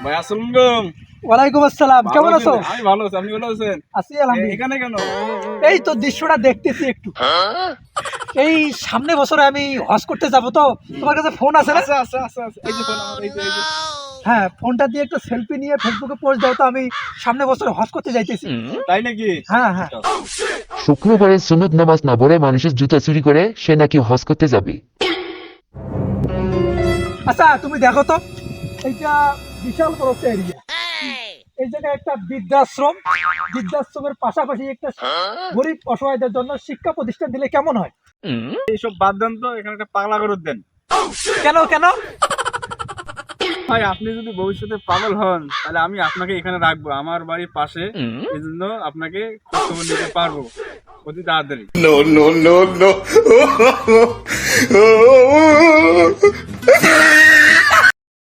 ভাই আসসালামু আলাইকুম। ওয়ালাইকুম আসসালাম, কেমন আছো? আমি ভালো আছি, আপনি ভালো আছেন? আছি আলহামদুলিল্লাহ। এখানে কেন? এই তো দৃশ্যটা দেখতেছি একটু। এই সামনে বছরে আমি হজ করতে যাব, তো তোমার কাছে ফোন আছে না? আচ্ছা, এই যে ফোন আমার, এই যে। হ্যাঁ, ফোনটা দিয়ে একটা সেলফি নিয়ে ফেসবুকে পোস্ট দাও তো, আমি সামনে বছরে হজ করতে যাইতেছি। তাই নাকি? হ্যাঁ হ্যাঁ। শুক্রবারে সুন্নত নামাজ না পড়ে মানুষের জুতা চুরি করে সে নাকি হজ করতে যাবে। আচ্ছা তুমি দেখো তো, এইটা বিশাল বড় একটা এরিয়া। এই জায়গায় একটা বৃদ্ধাশ্রমের পাশাপাশি একটা গরিব অসহায়দের জন্য শিক্ষা প্রতিষ্ঠান দিলে কেমন হয়? এইসব বাদ দেন তো, এখানে একটা পাগলা গরুর দেন। কেন কেন? ভাই আপনি যদি ভবিষ্যতে পাগল হন তাহলে আমি আপনাকে এখানে রাখবো, আমার বাড়ির পাশে। এই জন্য আপনাকে খোঁজখবর নিতে পারবো অতি তাড়াতাড়ি। No.